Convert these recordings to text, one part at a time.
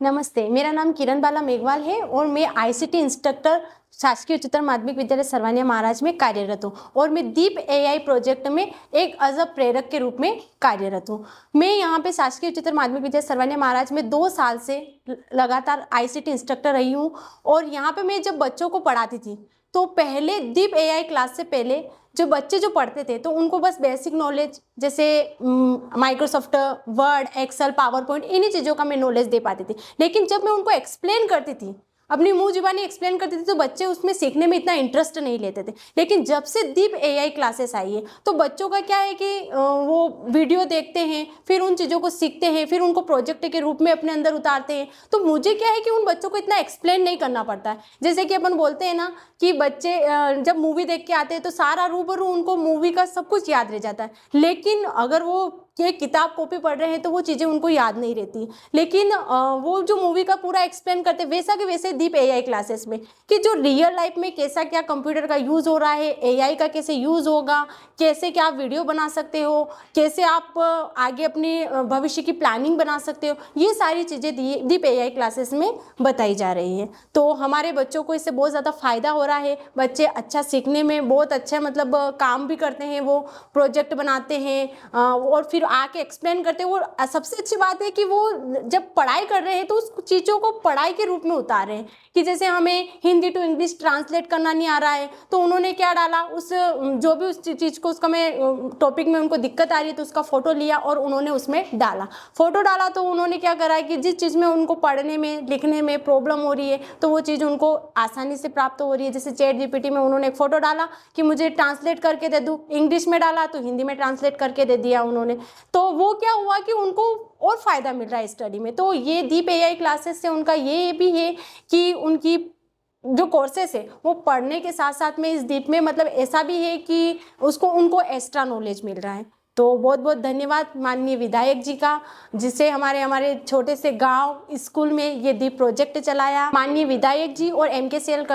नमस्ते, मेरा नाम किरण बाला मेघवाल है और मैं आईसीटी इंस्ट्रक्टर शासकीय उच्चतर माध्यमिक विद्यालय सरवानिया महाराज में कार्यरत हूँ और मैं दीप एआई प्रोजेक्ट में एक एज अ प्रेरक के रूप में कार्यरत हूँ। मैं यहाँ पे शासकीय उच्चतर माध्यमिक विद्यालय सरवानिया महाराज में 2 साल से लगातार आईसीटी इंस्ट्रक्टर रही हूँ और यहाँ पे मैं जब बच्चों को पढ़ाती थी तो पहले दीप एआई क्लास से पहले जो बच्चे जो पढ़ते थे तो उनको बस बेसिक नॉलेज जैसे Microsoft Word, Excel, PowerPoint इन्हीं चीज़ों का मैं नॉलेज दे पाती थी। लेकिन जब मैं उनको एक्सप्लेन करती थी, अपनी मुंह जुबानी एक्सप्लेन करती थी, तो बच्चे उसमें सीखने में इतना इंटरेस्ट नहीं लेते थे। लेकिन जब से दीप एआई क्लासेस आई है तो बच्चों का क्या है कि वो वीडियो देखते हैं, फिर उन चीज़ों को सीखते हैं, फिर उनको प्रोजेक्ट के रूप में अपने अंदर उतारते हैं। तो मुझे क्या है कि उन बच्चों को इतना एक्सप्लेन नहीं करना पड़ता है। जैसे कि अपन बोलते हैं ना कि बच्चे जब मूवी देख के आते हैं तो सारा रूबरू उनको मूवी का सब कुछ याद रह जाता है, लेकिन अगर वो ये किताब कॉपी पढ़ रहे हैं तो वो चीज़ें उनको याद नहीं रहती। लेकिन वो जो मूवी का पूरा एक्सप्लेन करते वैसा के वैसे दीप एआई क्लासेस में कि जो रियल लाइफ में कैसा क्या कंप्यूटर का यूज़ हो रहा है, एआई का कैसे यूज़ होगा, कैसे क्या आप वीडियो बना सकते हो, कैसे आप आगे अपनी भविष्य की प्लानिंग बना सकते हो, ये सारी चीज़ें दीप एआई क्लासेस में बताई जा रही है। तो हमारे बच्चों को इससे बहुत ज़्यादा फ़ायदा हो रहा है। बच्चे अच्छा सीखने में बहुत अच्छा मतलब काम भी करते हैं, वो प्रोजेक्ट बनाते हैं और फिर आके एक्सप्लेन करते हैं। और सबसे अच्छी बात है कि वो जब पढ़ाई कर रहे हैं तो उस चीज़ों को पढ़ाई के रूप में उतार रहे हैं कि जैसे हमें हिंदी टू इंग्लिश ट्रांसलेट करना नहीं आ रहा है तो उन्होंने क्या डाला, उस जो भी उस चीज़ को उसका में टॉपिक में उनको दिक्कत आ रही है तो उसका फ़ोटो लिया और उन्होंने उसमें डाला। फ़ोटो डाला तो उन्होंने क्या करा कि जिस चीज़ में उनको पढ़ने में लिखने में प्रॉब्लम हो रही है तो वो चीज़ उनको आसानी से प्राप्त हो रही है। जैसे चैट जीपीटी में उन्होंने एक फ़ोटो डाला कि मुझे ट्रांसलेट करके दे दूँ, इंग्लिश में डाला तो हिंदी में ट्रांसलेट करके दे दिया उन्होंने। तो वो क्या हुआ कि उनको और फ़ायदा मिल रहा है स्टडी में। तो ये दीप एआई क्लासेस से उनका ये भी है कि उनकी जो कोर्सेस है वो पढ़ने के साथ साथ में इस दीप में मतलब ऐसा भी है कि उसको उनको एक्स्ट्रा नॉलेज मिल रहा है। तो बहुत बहुत धन्यवाद माननीय विधायक जी का, जिससे हमारे छोटे से गांव स्कूल में ये दीप प्रोजेक्ट चलाया। माननीय विधायक जी और एमकेसीएल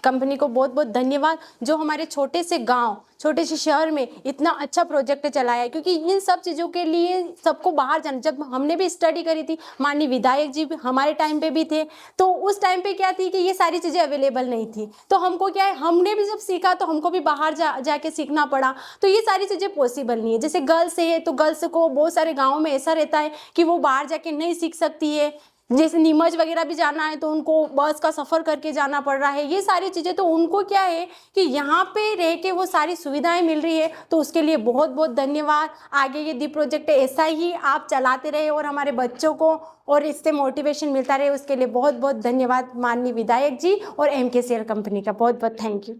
कंपनी को बहुत बहुत धन्यवाद जो हमारे छोटे से गांव, छोटे से शहर में इतना अच्छा प्रोजेक्ट चलाया है। क्योंकि इन सब चीज़ों के लिए सबको बाहर जाना, जब हमने भी स्टडी करी थी, माननीय विधायक जी भी हमारे टाइम पे भी थे, तो उस टाइम पे क्या थी कि ये सारी चीज़ें अवेलेबल नहीं थी। तो हमको क्या है, हमने भी जब सीखा तो हमको भी बाहर जाके सीखना पड़ा। तो ये सारी चीज़ें पॉसिबल नहीं है। जैसे गर्ल्स है तो गर्ल्स को बहुत सारे गाँव में ऐसा रहता है कि वो बाहर जाके नहीं सीख सकती है। जैसे नीमच वगैरह भी जाना है तो उनको बस का सफ़र करके जाना पड़ रहा है। ये सारी चीज़ें तो उनको क्या है कि यहाँ पे रह के वो सारी सुविधाएं मिल रही है। तो उसके लिए बहुत बहुत धन्यवाद। आगे ये दीप प्रोजेक्ट ऐसा ही आप चलाते रहे और हमारे बच्चों को और इससे मोटिवेशन मिलता रहे, उसके लिए बहुत बहुत धन्यवाद माननीय विधायक जी और एमकेसीएल कंपनी का बहुत बहुत थैंक यू।